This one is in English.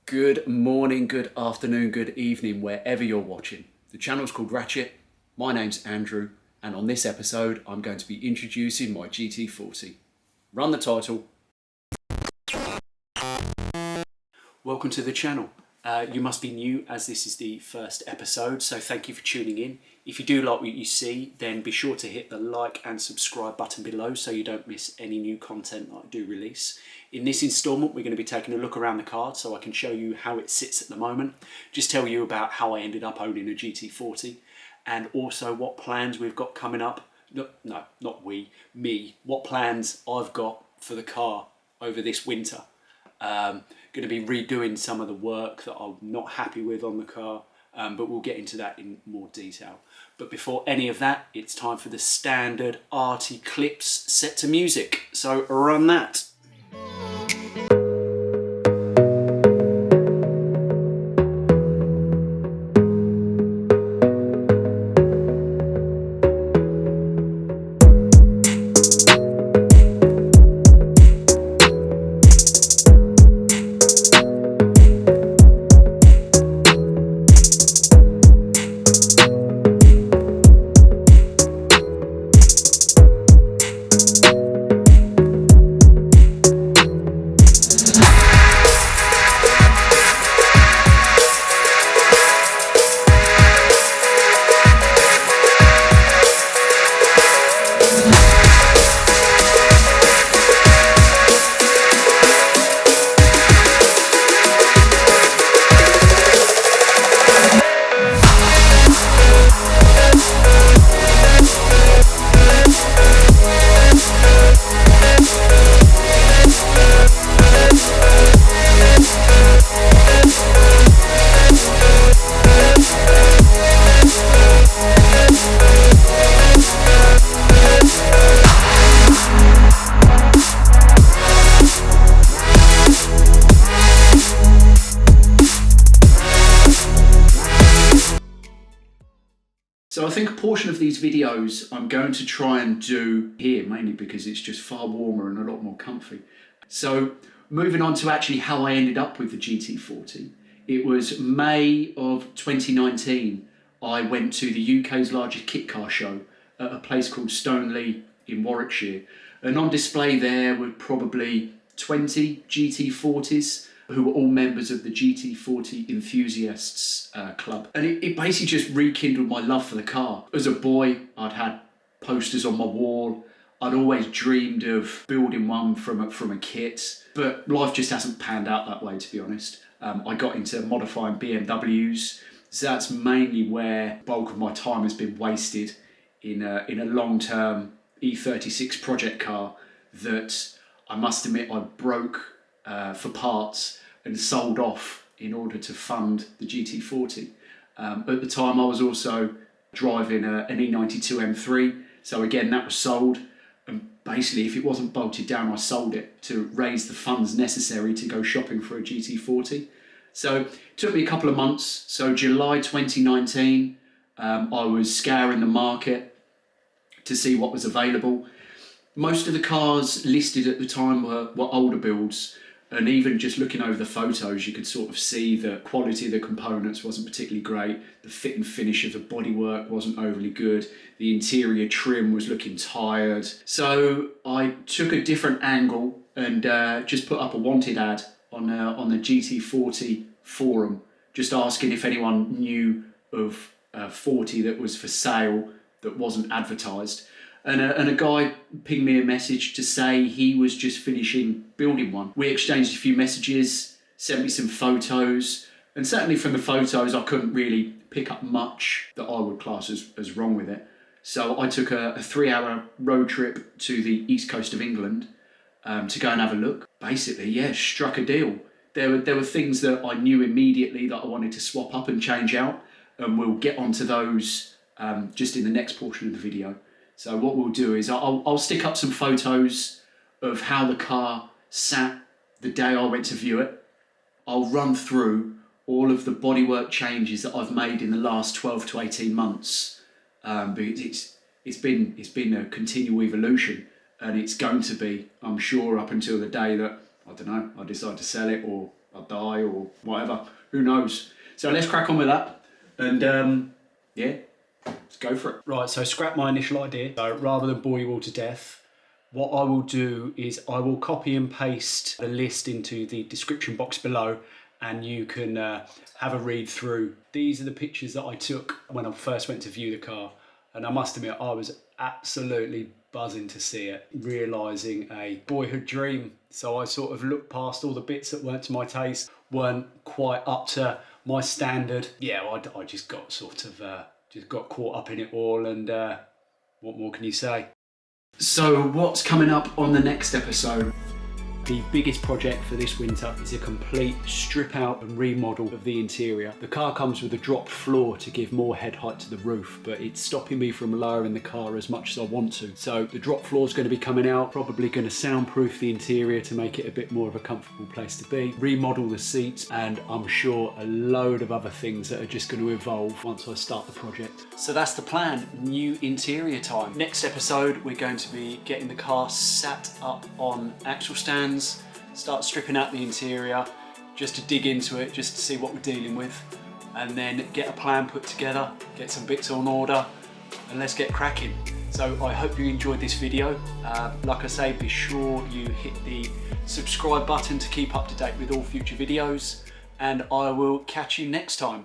Good morning, good afternoon, good evening, wherever you're watching. The channel's called Ratchet. My name's Andrew, and on this episode, I'm going to be introducing my GT40. Run the title. Welcome to the channel. You must be new as this is the first episode, so thank you for tuning in. If you do like what you see, then be sure to hit the like and subscribe button below so you don't miss any new content that I do release. In this instalment, we're going to be taking a look around the car so I can show you how it sits at the moment, just tell you about how I ended up owning a GT40, and also what plans we've got coming up. What plans I've got for the car over this winter. Going to be redoing some of the work that I'm not happy with on the car, but we'll get into that in more detail. But before any of that, it's time for the standard arty clips set to music. So run that. So I think a portion of these videos I'm going to try and do here, mainly because it's just far warmer and a lot more comfy. So moving on to actually how I ended up with the GT40. It was May of 2019. I went to the UK's largest kit car show at a place called Stoneleigh in Warwickshire. And on display there were probably 20 GT40s who were all members of the GT40 enthusiasts club. And it basically just rekindled my love for the car. As a boy, I'd had posters on my wall. I'd always dreamed of building one from a kit, but life just hasn't panned out that way, to be honest. I got into modifying BMWs, so that's mainly where bulk of my time has been wasted in a long-term E36 project car that I must admit I broke for parts and sold off in order to fund the GT40. At the time I was also driving an E92 M3, so again that was sold, and basically if it wasn't bolted down I sold it to raise the funds necessary to go shopping for a GT40. So it took me a couple of months, so July 2019 I was scouring the market to see what was available. Most of the cars listed at the time were older builds, and even just looking over the photos you could sort of see the quality of the components wasn't particularly great, the fit and finish of the bodywork wasn't overly good, the interior trim was looking tired. So I took a different angle and just put up a wanted ad on the GT40 forum, just asking if anyone knew of a 40 that was for sale that wasn't advertised. And a guy pinged me a message to say he was just finishing building one. We exchanged a few messages, sent me some photos, and certainly from the photos I couldn't really pick up much that I would class as wrong with it. So I took a 3-hour road trip to the east coast of England to go and have a look. Basically, yeah, struck a deal. There were things that I knew immediately that I wanted to swap up and change out, and we'll get onto those just in the next portion of the video. So what we'll do is I'll stick up some photos of how the car sat the day I went to view it. I'll run through all of the bodywork changes that I've made in the last 12 to 18 months. Because it's been a continual evolution, and it's going to be, I'm sure, up until the day that, I don't know, I decide to sell it or I die or whatever. Who knows? So let's crack on with that. And yeah, let's go for it. Right, so scrap my initial idea. So rather than bore you all to death, what I will do is I will copy and paste the list into the description box below, and you can have a read through. These are the pictures that I took when I first went to view the car. And I must admit, I was absolutely buzzing to see it, realising a boyhood dream. So I sort of looked past all the bits that weren't to my taste, weren't quite up to my standard. Yeah, I just got sort of, just got caught up in it all, and what more can you say? So what's coming up on the next episode? The biggest project for this winter is a complete strip out and remodel of the interior. The car comes with a dropped floor to give more head height to the roof, but it's stopping me from lowering the car as much as I want to. So the drop floor is going to be coming out, probably going to soundproof the interior to make it a bit more of a comfortable place to be, remodel the seats, and I'm sure a load of other things that are just going to evolve once I start the project. So that's the plan, new interior time. Next episode, we're going to be getting the car sat up on axle stands, start stripping out the interior just to dig into it, just to see what we're dealing with, and then get a plan put together, get some bits on order, and let's get cracking. So I hope you enjoyed this video. Like I say, be sure you hit the subscribe button to keep up to date with all future videos, and I will catch you next time.